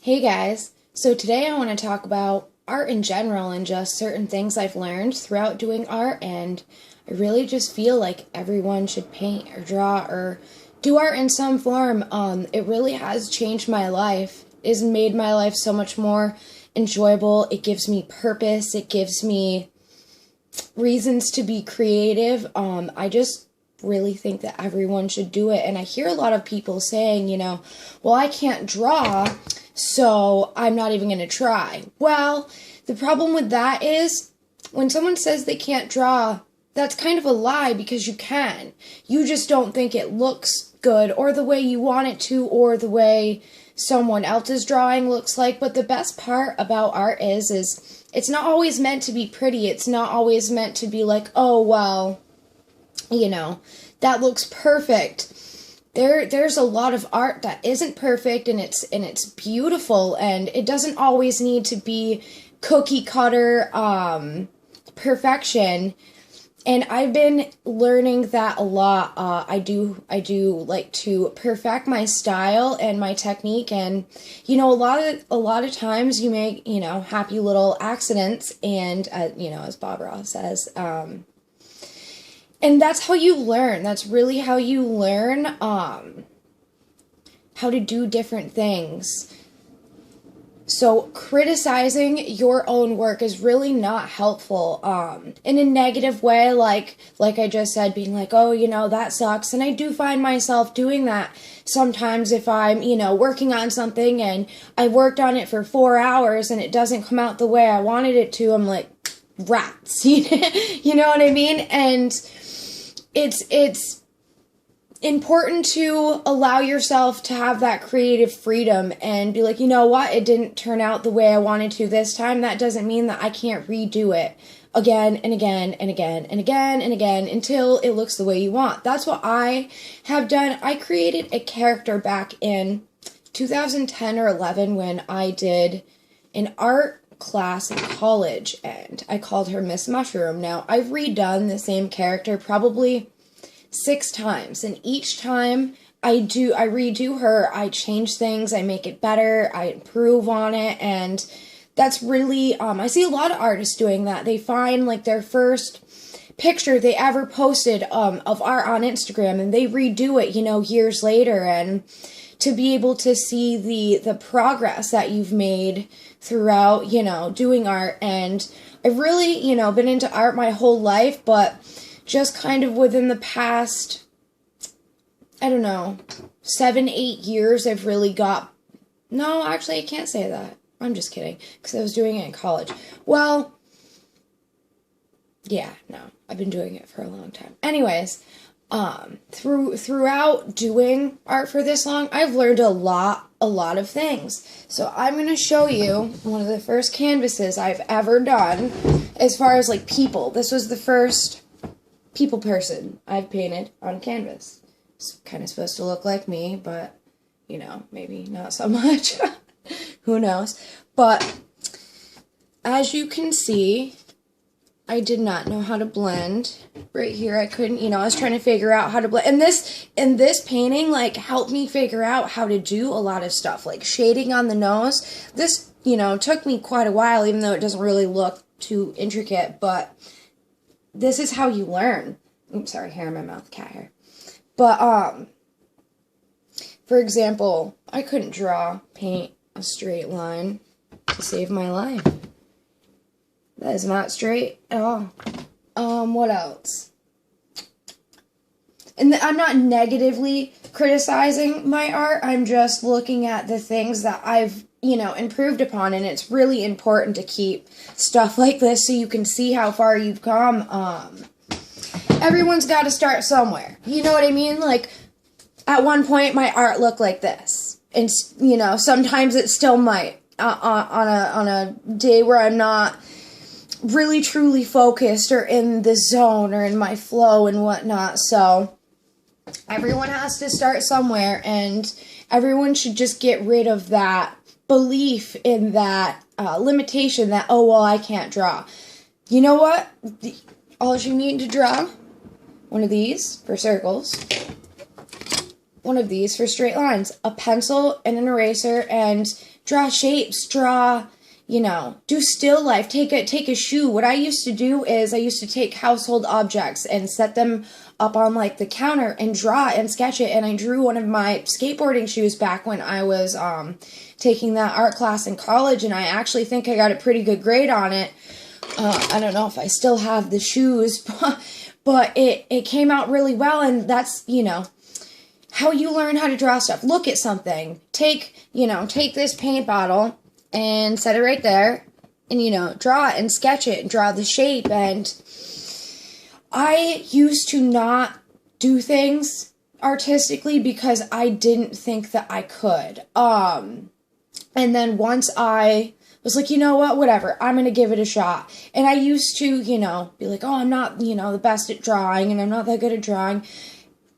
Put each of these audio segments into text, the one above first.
Hey guys, so today I want to talk about art in general and just certain things I've learned throughout doing art, and I really just feel like everyone should paint or draw or do art in some form. It really has changed my life. It has made my life so much more enjoyable. It gives me purpose. It gives me reasons to be creative. I just really think that everyone should do it. And I hear a lot of people saying, well, I can't draw, so I'm not even going to try. Well, the problem with that is when someone says they can't draw, that's kind of a lie because you can. You just don't think it looks good or the way you want it to or the way someone else's drawing looks like. But the best part about art is it's not always meant to be pretty. It's not always meant to be like, oh, well, that looks perfect. There's a lot of art that isn't perfect, and it's beautiful, and it doesn't always need to be cookie cutter perfection. And I've been learning that a lot. I do like to perfect my style and my technique, and a lot of times you make happy little accidents, and as Bob Ross says. And that's how you learn. That's really how you learn how to do different things. So criticizing your own work is really not helpful in a negative way, like I just said, being like, oh, that sucks. And I do find myself doing that sometimes if I'm, working on something and I worked on it for 4 hours and it doesn't come out the way I wanted it to. I'm like, rats, you know what I mean? And it's important to allow yourself to have that creative freedom and be like, you know what, it didn't turn out the way I wanted to this time. That doesn't mean that I can't redo it again and again and again and again and again until it looks the way you want. That's what I have done. I created a character back in 2010 or 11 when I did an art class in college, and I called her Miss Mushroom. Now, I've redone the same character probably 6 times, and each time I redo her, I change things, I make it better, I improve on it, and that's really, I see a lot of artists doing that. They find like their first picture they ever posted of art on Instagram, and they redo it, years later, and to be able to see the progress that you've made throughout, doing art. And I've really, been into art my whole life, but just kind of within the past, 7, 8 years, I've really no, actually, I can't say that. I'm just kidding, because I was doing it in college. Well, yeah, no, I've been doing it for a long time. Anyways, throughout doing art for this long, I've learned a lot of things. So I'm going to show you one of the first canvases I've ever done as far as like people. This was the first people person I've painted on canvas. It's kind of supposed to look like me, but, maybe not so much. Who knows? But as you can see, I did not know how to blend. Right here, I couldn't, I was trying to figure out how to blend. And this painting, like, helped me figure out how to do a lot of stuff, like shading on the nose. This, took me quite a while, even though it doesn't really look too intricate, but this is how you learn. Oops, sorry, hair in my mouth, cat hair. But, for example, I couldn't paint a straight line to save my life. That is not straight at all. What else? And I'm not negatively criticizing my art. I'm just looking at the things that I've, improved upon. And it's really important to keep stuff like this so you can see how far you've come. Everyone's got to start somewhere. You know what I mean? Like, at one point, my art looked like this. And, sometimes it still might. On a day where I'm not really truly focused or in the zone or in my flow and whatnot. So everyone has to start somewhere, and everyone should just get rid of that belief in that limitation that, oh, well, I can't draw. You know what? All you need to draw, one of these for circles, one of these for straight lines, a pencil and an eraser, and draw shapes, draw, do still life. Take a shoe. What I used to do is I used to take household objects and set them up on like the counter and draw and sketch it. And I drew one of my skateboarding shoes back when I was taking that art class in college, and I actually think I got a pretty good grade on it. I don't know if I still have the shoes, but it came out really well. And that's, how you learn how to draw stuff. Look at something. Take this paint bottle and set it right there, and, draw it and sketch it and draw the shape. And I used to not do things artistically because I didn't think that I could. And then once I was like, you know what, whatever, I'm going to give it a shot. And I used to, be like, oh, I'm not, the best at drawing, and I'm not that good at drawing.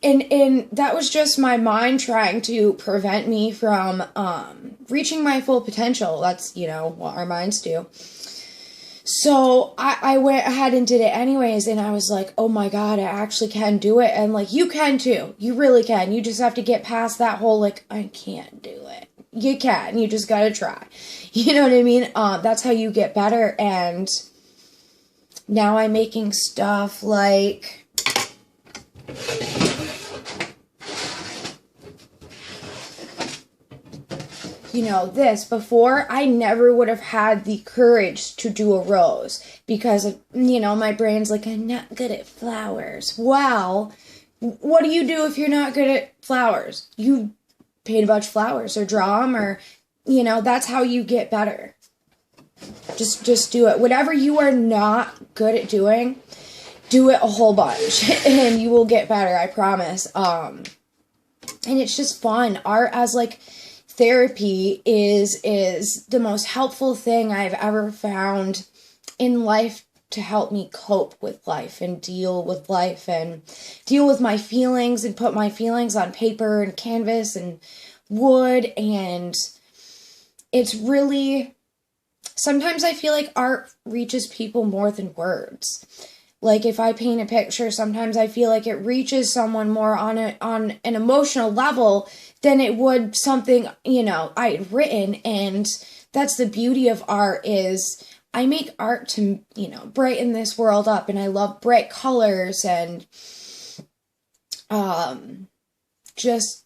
And that was just my mind trying to prevent me from reaching my full potential. That's, what our minds do. So I went ahead and did it anyways, and I was like, oh my God, I actually can do it. And like, you can too. You really can. You just have to get past that whole, like, I can't do it. You can. You just gotta try. You know what I mean? That's how you get better. And now I'm making stuff like... this. Before, I never would have had the courage to do a rose because, my brain's like, I'm not good at flowers. Well, what do you do if you're not good at flowers? You paint a bunch of flowers or draw them, or, that's how you get better. Just do it. Whatever you are not good at doing, do it a whole bunch and you will get better, I promise. And it's just fun. Art as like therapy is the most helpful thing I've ever found in life to help me cope with life and deal with life and deal with my feelings and put my feelings on paper and canvas and wood. And it's really, sometimes I feel like art reaches people more than words. Like if I paint a picture, sometimes I feel like it reaches someone more on an emotional level than it would something, I had written. And that's the beauty of art is I make art to, brighten this world up. And I love bright colors and just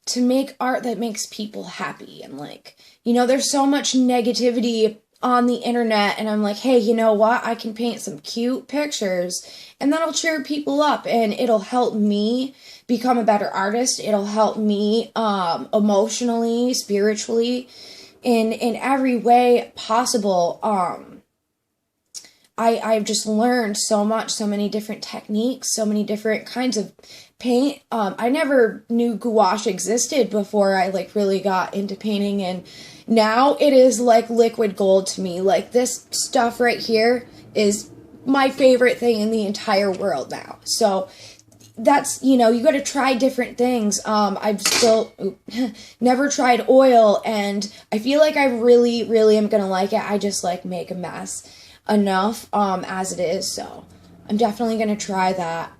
to make art that makes people happy. And like, there's so much negativity on the internet, and I'm like, hey, you know what? I can paint some cute pictures and that'll cheer people up and it'll help me become a better artist. It'll help me emotionally, spiritually, in every way possible. I've just learned so much, so many different techniques, so many different kinds of paint. I never knew gouache existed before I like really got into painting, and now it is like liquid gold to me. Like this stuff right here is my favorite thing in the entire world now. So that's, you got to try different things. I've still never tried oil, and I feel like I really, really am going to like it. I just like make a mess enough as it is. So I'm definitely going to try that.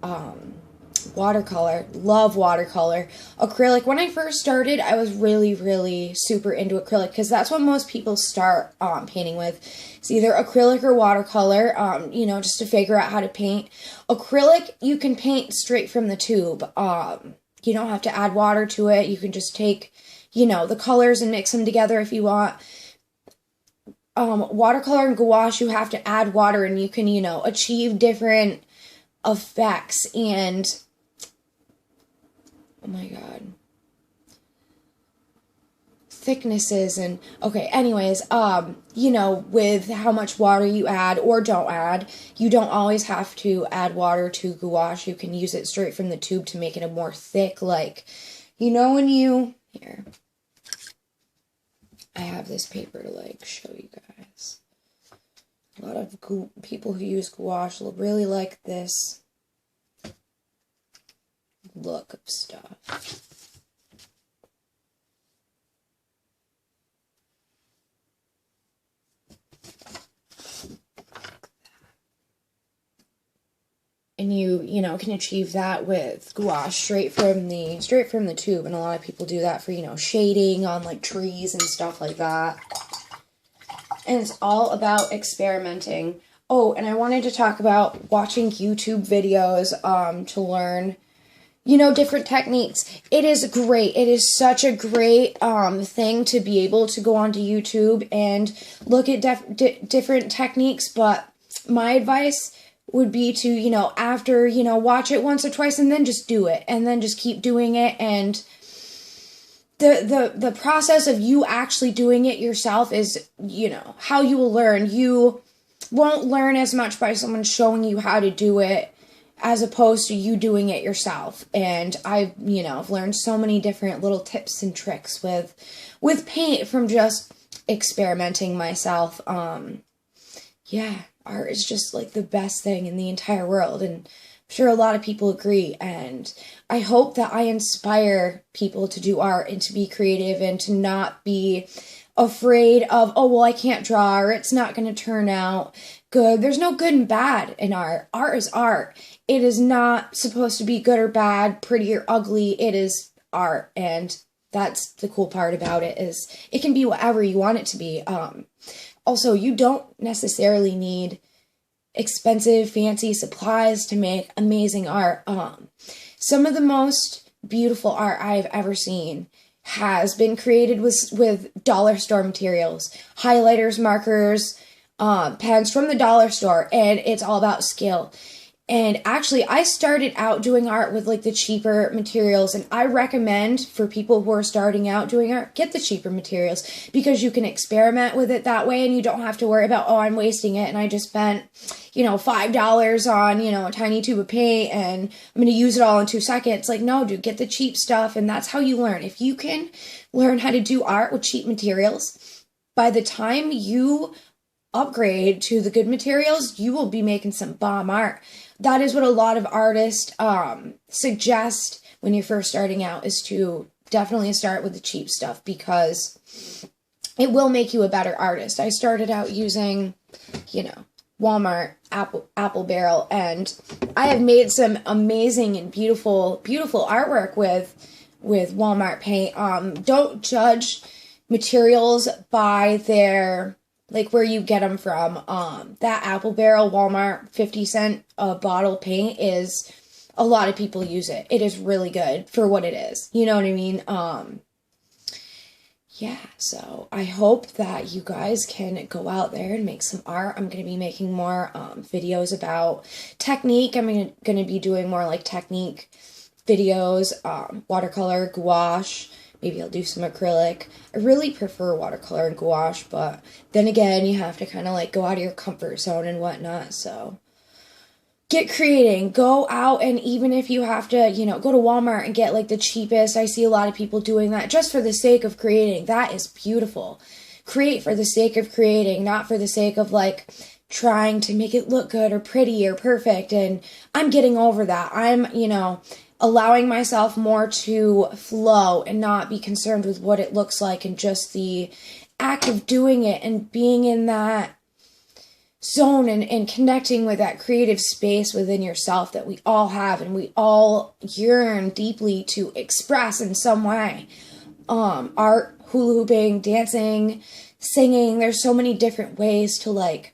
Watercolor, love watercolor. Acrylic, when I first started, I was really, really super into acrylic because that's what most people start painting with. It's either acrylic or watercolor, just to figure out how to paint. Acrylic, you can paint straight from the tube. You don't have to add water to it. You can just take, the colors and mix them together if you want. Watercolor and gouache, you have to add water and you can, achieve different effects and oh my God, thicknesses and okay, anyways, with how much water you add or don't add, you don't always have to add water to gouache. You can use it straight from the tube to make it a more thick, like, when you, here, I have this paper to like show you guys. A lot of people who use gouache will really like this look of stuff. and you know, can achieve that with gouache straight from the tube. And a lot of people do that for, you know, shading on like trees and stuff like that. And it's all about experimenting. Oh, and I wanted to talk about watching YouTube videos to learn, you know, different techniques. It is great. It is such a great thing to be able to go onto YouTube and look at different techniques. But my advice would be to, you know, after, you know, watch it once or twice and then just do it and then just keep doing it. And the process of you actually doing it yourself is, you know, how you will learn. You won't learn as much by someone showing you how to do it as opposed to you doing it yourself. And I've, you know, I've learned so many different little tips and tricks with paint from just experimenting myself. Yeah, art is just like the best thing in the entire world, and I'm sure a lot of people agree. And I hope that I inspire people to do art and to be creative and to not be afraid of, oh, well, I can't draw, or it's not going to turn out good. There's no good and bad in art. Art is art. It is not supposed to be good or bad, pretty or ugly. It is art, and that's the cool part about it, is it can be whatever you want it to be. Also, you don't necessarily need expensive, fancy supplies to make amazing art. Some of the most beautiful art I've ever seen has been created with dollar store materials, highlighters, markers, pens from the dollar store, and it's all about skill. And actually, I started out doing art with like the cheaper materials, and I recommend for people who are starting out doing art, get the cheaper materials, because you can experiment with it that way and you don't have to worry about, oh, I'm wasting it and I just spent, you know, $5 on, you know, a tiny tube of paint and I'm going to use it all in 2 seconds. Like, no, dude, get the cheap stuff, and that's how you learn. If you can learn how to do art with cheap materials, by the time you upgrade to the good materials, you will be making some bomb art. That is what a lot of artists suggest when you're first starting out, is to definitely start with the cheap stuff, because it will make you a better artist. I started out using, you know, Walmart apple barrel, and I have made some amazing and beautiful artwork with Walmart paint. Don't judge materials by their, like, where you get them from. That apple barrel Walmart 50-cent bottle paint is, a lot of people use it. It is really good for what it is. You know what I mean? Yeah, so I hope that you guys can go out there and make some art. I'm going to be making more videos about technique. I'm going to be doing more like technique videos, watercolor, gouache. Maybe I'll do some acrylic. I really prefer watercolor and gouache, but then again, you have to kind of like go out of your comfort zone and whatnot. So get creating. Go out, and even if you have to, you know, go to Walmart and get like the cheapest. I see a lot of people doing that just for the sake of creating. That is beautiful. Create for the sake of creating, not for the sake of like trying to make it look good or pretty or perfect. And I'm getting over that. I'm, you know, allowing myself more to flow and not be concerned with what it looks like, and just the act of doing it and being in that zone and connecting with that creative space within yourself that we all have and we all yearn deeply to express in some way. Art, hula hooping, dancing, singing, there's so many different ways to like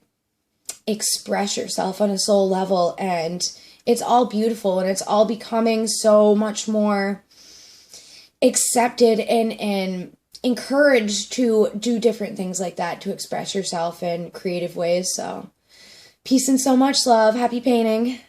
express yourself on a soul level, and it's all beautiful, and it's all becoming so much more accepted and encouraged to do different things like that, to express yourself in creative ways. So peace and so much love. Happy painting.